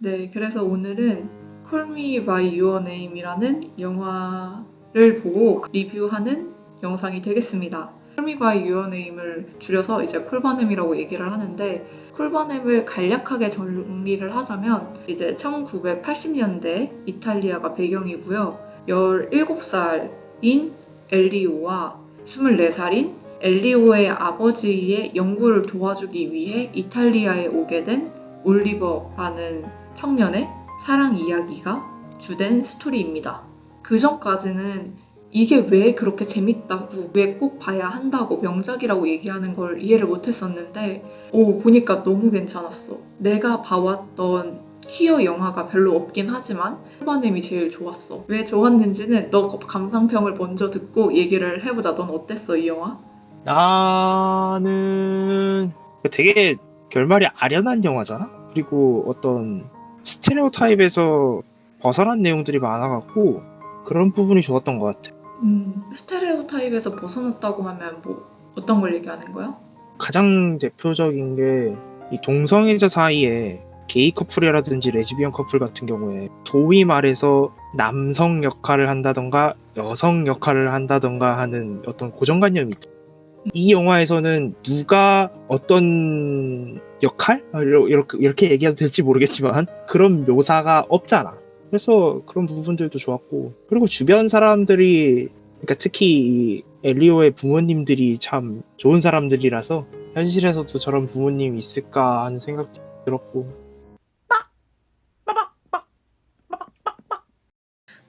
네, 그래서 오늘은 Call Me by Your Name이라는 영화를 보고 리뷰하는 영상이 되겠습니다. Call Me by Your Name을 줄여서 이제 콜바넴이라고 얘기를 하는데, 콜바넴을 간략하게 정리를 하자면 이제 1980년대 이탈리아가 배경이고요. 17살인 엘리오와 24살인 엘리오의 아버지의 연구를 도와주기 위해 이탈리아에 오게 된 올리버라는 청년의 사랑 이야기가 주된 스토리입니다. 그 전까지는 이게 왜 그렇게 재밌다고, 왜 꼭 봐야 한다고 명작이라고 얘기하는 걸 이해를 못했었는데, 보니까 너무 괜찮았어. 내가 봐왔던 퀴어 영화가 별로 없긴 하지만 콜바넴이 제일 좋았어. 왜 좋았는지는 너 감상평을 먼저 듣고 얘기를 해보자. 넌 어땠어, 이 영화? 나는 되게 결말이 아련한 영화잖아. 그리고 어떤 스테레오타입에서 벗어난 내용들이 많아갖고 그런 부분이 좋았던 것 같아. 스테레오타입에서 벗어났다고 하면 뭐 어떤 걸 얘기하는 거야? 가장 대표적인 게 이 동성애자 사이에 게이 커플이라든지 레즈비언 커플 같은 경우에 소위 말해서 남성 역할을 한다던가 여성 역할을 한다던가 하는 어떤 고정관념이 있지. 이 영화에서는 누가 어떤 역할? 이렇게 얘기해도 될지 모르겠지만 그런 묘사가 없잖아. 그래서 그런 부분들도 좋았고, 그리고 주변 사람들이, 그러니까 특히 이 엘리오의 부모님들이 참 좋은 사람들이라서 현실에서도 저런 부모님이 있을까 하는 생각도 들었고.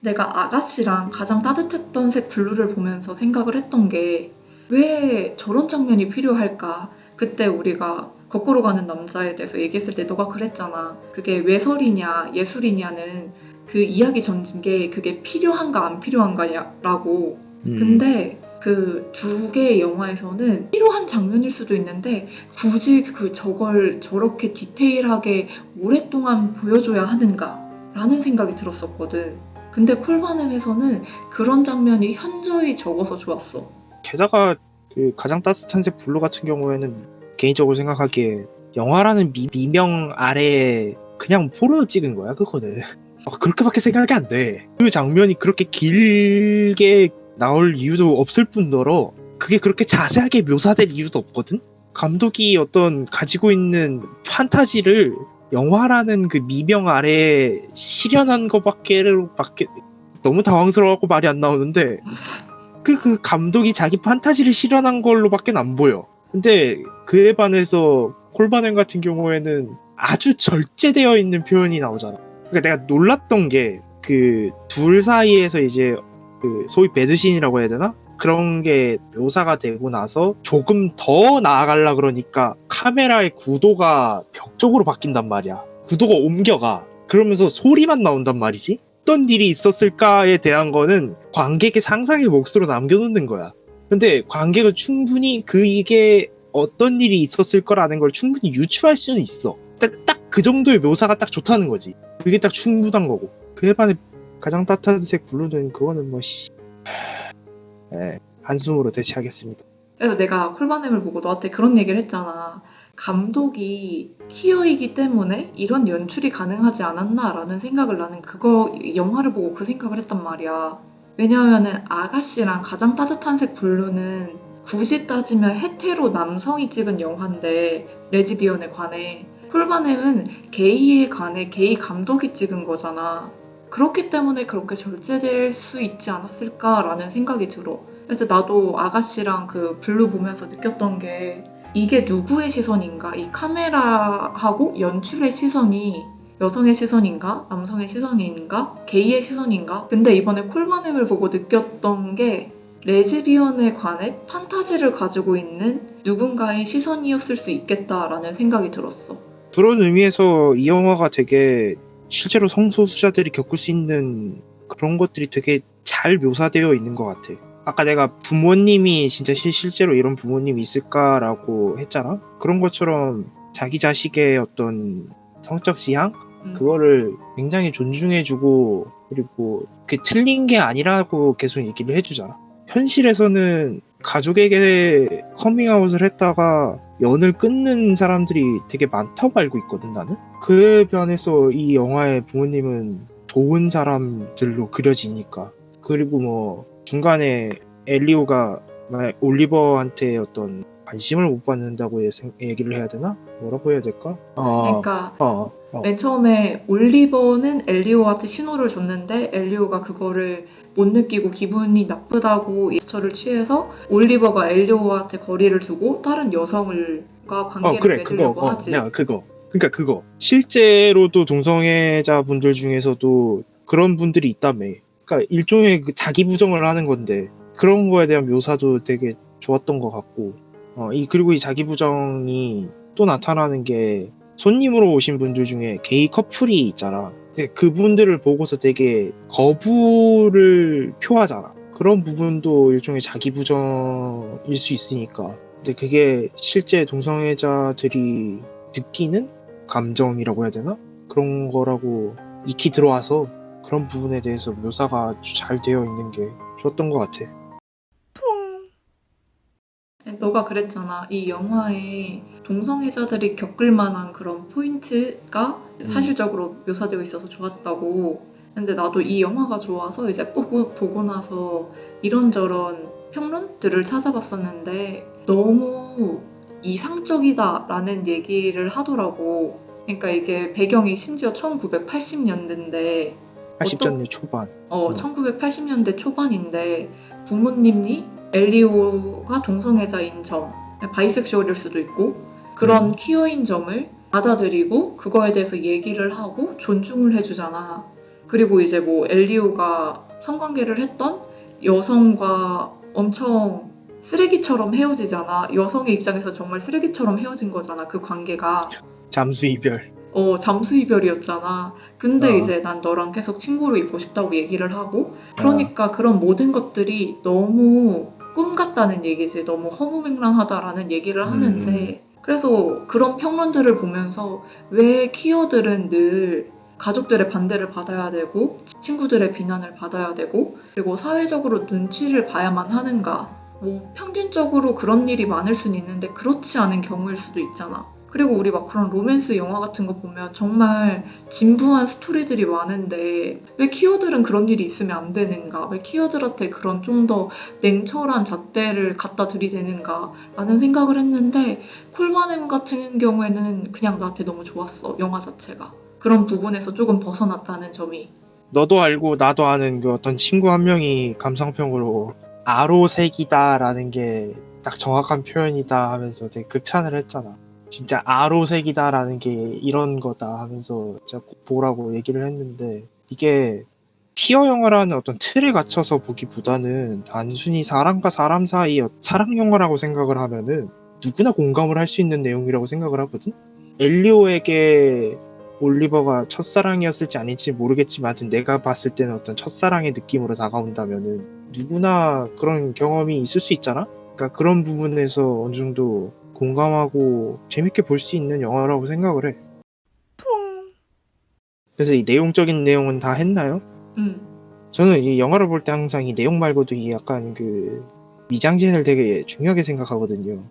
내가 아가씨랑 가장 따뜻했던 색 블루를 보면서 생각을 했던 게 왜 저런 장면이 필요할까? 그때 우리가 거꾸로 가는 남자에 대해서 얘기했을 때 너가 그랬잖아. 그게 외설이냐 예술이냐는 그 이야기 전개 그게 필요한가 안 필요한가냐라고. 근데 그 두 개의 영화에서는 필요한 장면일 수도 있는데 굳이 저걸 저렇게 디테일하게 오랫동안 보여줘야 하는가? 라는 생각이 들었었거든. 근데 콜바넴에서는 그런 장면이 현저히 적어서 좋았어. 게다가 그 가장 따뜻한 색 블루 같은 경우에는 개인적으로 생각하기에 영화라는 미명 아래에 그냥 포르노 찍은 거야 그거는. 그렇게밖에 생각이 안 돼. 그 장면이 그렇게 길게 나올 이유도 없을 뿐더러 그게 그렇게 자세하게 묘사될 이유도 없거든. 감독이 어떤 가지고 있는 판타지를 영화라는 그 미명 아래에 실현한 것밖에 너무 당황스러워하고 말이 안 나오는데, 그 감독이 자기 판타지를 실현한 걸로밖에 안 보여. 근데 그에 반해서 콜바넴 같은 경우에는 아주 절제되어 있는 표현이 나오잖아. 그러니까 내가 놀랐던 게 그 둘 사이에서 이제 그 소위 배드신이라고 해야 되나? 그런 게 묘사가 되고 나서 조금 더 나아가려 그러니까 카메라의 구도가 벽 쪽으로 바뀐단 말이야. 구도가 옮겨가. 그러면서 소리만 나온단 말이지. 어떤 일이 있었을까에 대한 거는 관객의 상상의 몫으로 남겨놓는 거야. 근데 관객은 충분히 이게 어떤 일이 있었을 거라는 걸 충분히 유추할 수는 있어. 딱 그 정도의 묘사가 딱 좋다는 거지. 그게 딱 충분한 거고. 그에 반해 가장 따뜻한 색 블루는 그거는 한숨으로 대체하겠습니다. 그래서 내가 콜바넴을 보고 너한테 그런 얘기를 했잖아. 감독이 퀴어이기 때문에 이런 연출이 가능하지 않았나라는 생각을 나는 그거 영화를 보고 그 생각을 했단 말이야. 왜냐하면은 아가씨랑 가장 따뜻한 색 블루는 굳이 따지면 헤테로 남성이 찍은 영화인데 레즈비언에 관해 콜바넴은 게이에 관해 게이 감독이 찍은 거잖아. 그렇기 때문에 그렇게 절제될 수 있지 않았을까라는 생각이 들어. 그래서 나도 아가씨랑 그 블루 보면서 느꼈던 게 이게 누구의 시선인가? 이 카메라하고 연출의 시선이 여성의 시선인가? 남성의 시선인가? 게이의 시선인가? 근데 이번에 콜바넴을 보고 느꼈던 게 레즈비언에 관해 판타지를 가지고 있는 누군가의 시선이었을 수 있겠다라는 생각이 들었어. 그런 의미에서 이 영화가 되게 실제로 성소수자들이 겪을 수 있는 그런 것들이 되게 잘 묘사되어 있는 것 같아. 아까 내가 부모님이 진짜 실제로 이런 부모님이 있을까라고 했잖아. 그런 것처럼 자기 자식의 어떤 성적 지향? 그거를 굉장히 존중해주고, 그리고 그게 틀린 게 아니라고 계속 얘기를 해주잖아. 현실에서는 가족에게 커밍아웃을 했다가 연을 끊는 사람들이 되게 많다고 알고 있거든 나는. 그 면에서 이 영화의 부모님은 좋은 사람들로 그려지니까. 그리고 뭐 중간에 엘리오가 올리버한테 어떤 관심을 못 받는다고 얘기를 해야 되나? 뭐라고 해야 될까? 그러니까 맨 처음에 올리버는 엘리오한테 신호를 줬는데 엘리오가 그거를 못 느끼고 기분이 나쁘다고 제스처를 취해서 올리버가 엘리오한테 거리를 두고 다른 여성과 관계를 그래 맺으려고 그거 하지. 내가 그러니까 그거 실제로도 동성애자분들 중에서도 그런 분들이 있다며. 그러니까 일종의 그 자기 부정을 하는 건데 그런 거에 대한 묘사도 되게 좋았던 것 같고 그리고 이 자기 부정이 또 나타나는 게 손님으로 오신 분들 중에 게이 커플이 있잖아. 근데 그분들을 보고서 되게 거부를 표하잖아. 그런 부분도 일종의 자기 부정일 수 있으니까. 근데 그게 실제 동성애자들이 느끼는 감정이라고 해야 되나? 그런 거라고 익히 들어와서 그런 부분에 대해서 묘사가 아주 잘 되어 있는 게 좋았던 것 같아. 너가 그랬잖아. 이 영화에 동성애자들이 겪을 만한 그런 포인트가 사실적으로 묘사되어 있어서 좋았다고. 근데 나도 이 영화가 좋아서 이제 보고 나서 이런저런 평론들을 찾아봤었는데 너무 이상적이다라는 얘기를 하더라고. 그러니까 이게 배경이 심지어 1980년대인데 80년대 초반. 1980년대 초반인데 부모님이 엘리오가 동성애자인 점, 바이섹슈얼일 수도 있고 그런 퀴어인 점을 받아들이고 그거에 대해서 얘기를 하고 존중을 해주잖아. 그리고 이제 뭐 엘리오가 성관계를 했던 여성과 엄청 쓰레기처럼 헤어지잖아. 여성의 입장에서 정말 쓰레기처럼 헤어진 거잖아. 그 관계가. 잠수 이별. 잠수 이별이었잖아. 근데 이제 난 너랑 계속 친구로 있고 싶다고 얘기를 하고 그러니까 그런 모든 것들이 너무 꿈 같다는 얘기지. 너무 허무맹랑하다라는 얘기를 하는데 그래서 그런 평론들을 보면서 왜 퀴어들은 늘 가족들의 반대를 받아야 되고 친구들의 비난을 받아야 되고 그리고 사회적으로 눈치를 봐야만 하는가. 뭐 평균적으로 그런 일이 많을 수는 있는데 그렇지 않은 경우일 수도 있잖아. 그리고 우리 막 그런 로맨스 영화 같은 거 보면 정말 진부한 스토리들이 많은데 왜 퀴어들은 그런 일이 있으면 안 되는가? 왜 퀴어들한테 그런 좀 더 냉철한 잣대를 갖다 들이대는가? 라는 생각을 했는데 콜바넴 같은 경우에는 그냥 나한테 너무 좋았어. 영화 자체가. 그런 부분에서 조금 벗어났다는 점이. 너도 알고 나도 아는 그 어떤 친구 한 명이 감상평으로 아로색이다라는 게 딱 정확한 표현이다 하면서 되게 극찬을 했잖아. 진짜 아로색이다라는 게 이런 거다 하면서 진짜 꼭 보라고 얘기를 했는데 이게 퀴어 영화라는 어떤 틀에 갇혀서 보기보다는 단순히 사람과 사람 사이의 사랑 영화라고 생각을 하면은 누구나 공감을 할 수 있는 내용이라고 생각을 하거든. 엘리오에게 올리버가 첫사랑이었을지 아닐지 모르겠지만 내가 봤을 때는 어떤 첫사랑의 느낌으로 다가온다면은 누구나 그런 경험이 있을 수 있잖아. 그러니까 그런 부분에서 어느 정도 공감하고 재밌게 볼 수 있는 영화라고 생각을 해. 그래서 이 내용적인 내용은 다 했나요? 저는 이 영화를 볼 때 항상 이 내용 말고도 이 약간 그 미장센을 되게 중요하게 생각하거든요.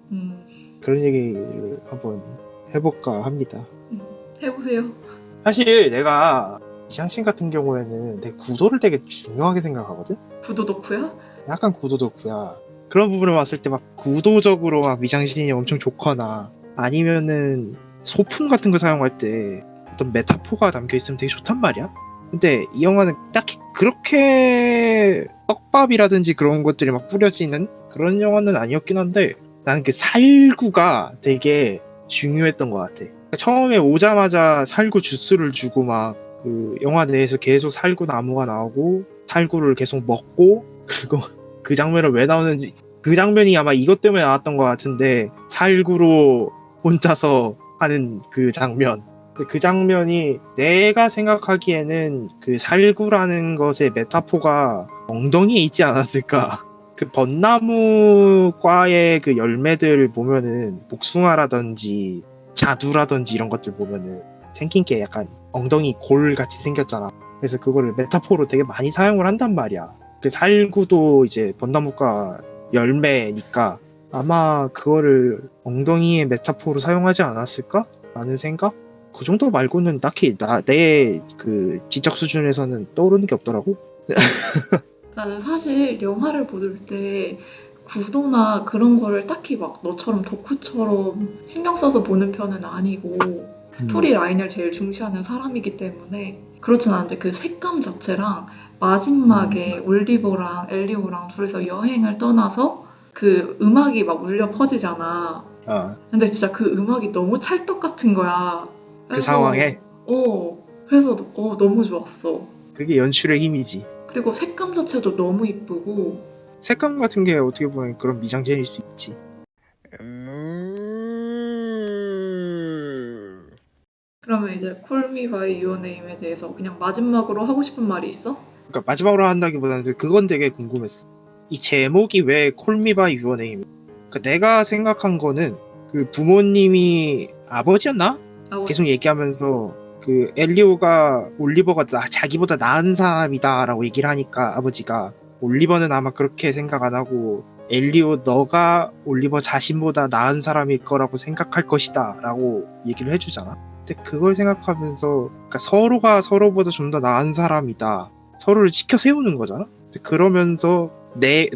그런 얘기를 한번 해볼까 합니다. 해보세요. 사실 내가 미장센 같은 경우에는 되게 구도를 되게 중요하게 생각하거든? 구도 덕후야? 약간 구도 덕후야. 그런 부분을 봤을 때 막 구도적으로 막 미장센이 엄청 좋거나 아니면은 소품 같은 거 사용할 때 어떤 메타포가 담겨있으면 되게 좋단 말이야. 근데 이 영화는 딱히 그렇게 떡밥이라든지 그런 것들이 막 뿌려지는 그런 영화는 아니었긴 한데 나는 그 살구가 되게 중요했던 것 같아. 그러니까 처음에 오자마자 살구 주스를 주고 막 그 영화 내에서 계속 살구 나무가 나오고 살구를 계속 먹고 그리고 그 장면을 왜 나오는지 그 장면이 아마 이것 때문에 나왔던 것 같은데 살구로 혼자서 하는 그 장면. 그 장면이 내가 생각하기에는 그 살구라는 것의 메타포가 엉덩이에 있지 않았을까. 그 벚나무과의 그 열매들 보면은 복숭아라든지 자두라든지 이런 것들 보면은 생긴 게 약간 엉덩이 골 같이 생겼잖아. 그래서 그거를 메타포로 되게 많이 사용을 한단 말이야. 그 살구도 이제 벚나무과 열매니까 아마 그거를 엉덩이의 메타포로 사용하지 않았을까? 라는 생각? 그 정도 말고는 딱히 내 그 지적 수준에서는 떠오르는 게 없더라고. 나는 사실 영화를 볼 때 구도나 그런 거를 딱히 막 너처럼 덕후처럼 신경 써서 보는 편은 아니고 스토리 라인을 제일 중시하는 사람이기 때문에 그렇진 않은데 그 색감 자체랑 마지막에 올리버랑 엘리오랑 둘이서 여행을 떠나서 그 음악이 막 울려 퍼지잖아. 근데 진짜 그 음악이 너무 찰떡 같은 거야. 그 상황에 그래서 너무 좋았어. 그게 연출의 힘이지. 그리고 색감 자체도 너무 이쁘고 색감 같은 게 어떻게 보면 그런 미장센일 수 있지. 그러면 이제 Call Me by Your Name에 대해서 그냥 마지막으로 하고 싶은 말이 있어? 그러니까 마지막으로 한다기보다는 그건 되게 궁금했어. 이 제목이 왜 Call Me by Your Name? 그러니까 내가 생각한 거는 그 부모님이 아버지였나? 계속 얘기하면서 그 엘리오가 올리버가 자기보다 나은 사람이다라고 얘기를 하니까 아버지가 올리버는 아마 그렇게 생각 안 하고 엘리오 너가 올리버 자신보다 나은 사람일 거라고 생각할 것이다 라고 얘기를 해주잖아. 근데 그걸 생각하면서 그러니까 서로가 서로보다 좀 더 나은 사람이다. 서로를 지켜 세우는 거잖아. 근데 그러면서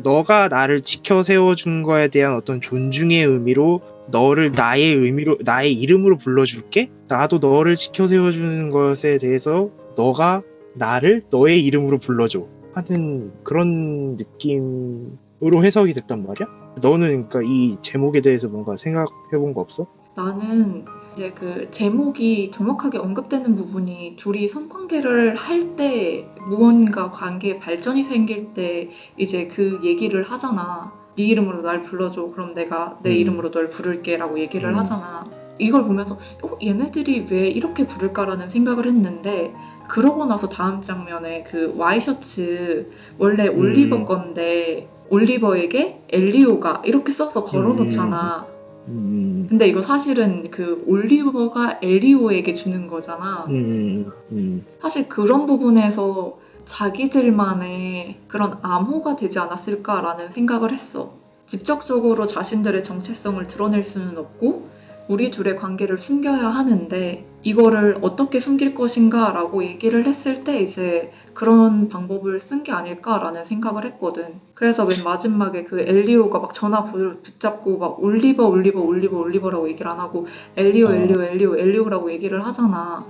너가 나를 지켜 세워준 거에 대한 어떤 존중의 의미로 너를 나의 이름으로 불러줄게. 나도 너를 지켜 세워주는 것에 대해서 너가 나를 너의 이름으로 불러줘 하는 그런 느낌으로 해석이 됐단 말이야. 너는 그러니까 이 제목에 대해서 뭔가 생각해본 거 없어? 나는 이제 그 제목이 정확하게 언급되는 부분이 둘이 성관계를 할 때 무언가 관계에 발전이 생길 때 이제 그 얘기를 하잖아. 네 이름으로 날 불러줘. 그럼 내가 내 이름으로 널 부를게 라고 얘기를 하잖아. 이걸 보면서 얘네들이 왜 이렇게 부를까라는 생각을 했는데 그러고 나서 다음 장면에 그 와이셔츠 원래 올리버 건데 올리버에게 엘리오가 이렇게 써서 걸어놓잖아. 근데 이거 사실은 그 올리버가 엘리오에게 주는 거잖아. 사실 그런 부분에서 자기들만의 그런 암호가 되지 않았을까라는 생각을 했어. 직접적으로 자신들의 정체성을 드러낼 수는 없고 우리 둘의 관계를 숨겨야 하는데 이거를 어떻게 숨길 것인가 라고 얘기를 했을 때 이제 그런 방법을 쓴 게 아닐까라는 생각을 했거든. 그래서 맨 마지막에 그 엘리오가 막 전화 붙잡고 막 올리버라고 얘기를 안 하고 엘리오라고 얘기를 하잖아.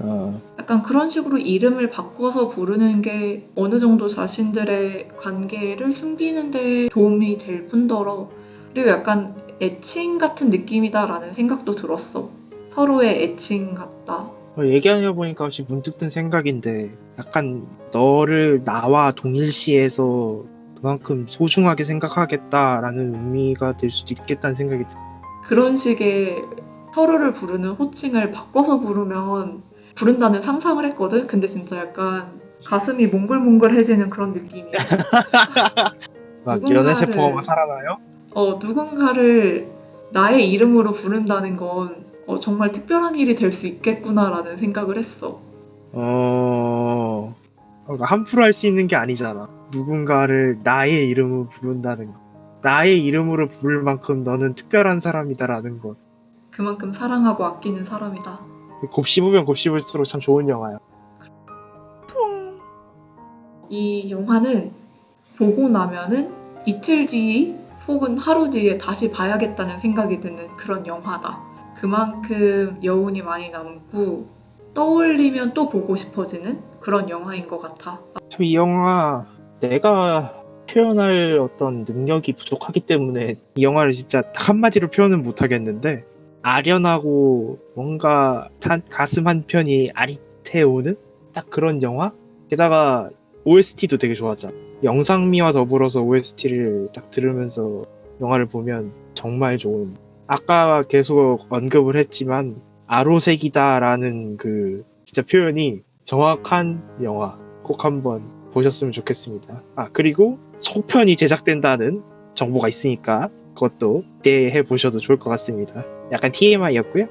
약간 그런 식으로 이름을 바꿔서 부르는 게 어느 정도 자신들의 관계를 숨기는 데 도움이 될 뿐더러 그리고 약간 애칭 같은 느낌이다라는 생각도 들었어. 서로의 애칭 같다. 얘기하려 보니까 혹시 문득 든 생각인데 약간 너를 나와 동일시해서 그만큼 소중하게 생각하겠다라는 의미가 될 수도 있겠다는 생각이 그런 식의 서로를 부르는 호칭을 바꿔서 부른다는 상상을 했거든? 근데 진짜 약간 가슴이 몽글몽글해지는 그런 느낌이야. 막 연애세포가 살아나요? 누군가를 나의 이름으로 부른다는 건 정말 특별한 일이 될 수 있겠구나라는 생각을 했어. 그러니까 함부로 할 수 있는 게 아니잖아. 누군가를 나의 이름으로 부른다는 거. 나의 이름으로 부를 만큼 너는 특별한 사람이다라는 것. 그만큼 사랑하고 아끼는 사람이다. 곱씹으면 곱씹을수록 참 좋은 영화야. 이 영화는 보고 나면은 이틀 뒤 혹은 하루 뒤에 다시 봐야겠다는 생각이 드는 그런 영화다. 그만큼 여운이 많이 남고 떠올리면 또 보고 싶어지는 그런 영화인 것 같아. 참 이 영화 내가 표현할 어떤 능력이 부족하기 때문에 이 영화를 진짜 딱 한마디로 표현은 못하겠는데 아련하고 뭔가 가슴 한편이 아릿해오는 딱 그런 영화? 게다가 OST도 되게 좋았잖아. 영상미와 더불어서 OST를 딱 들으면서 영화를 보면 정말 좋은, 아까 계속 언급을 했지만 아로색이다라는 그 진짜 표현이 정확한 영화 꼭 한번 보셨으면 좋겠습니다. 그리고 속편이 제작된다는 정보가 있으니까 그것도 기대해 보셔도 좋을 것 같습니다. 약간 TMI였고요.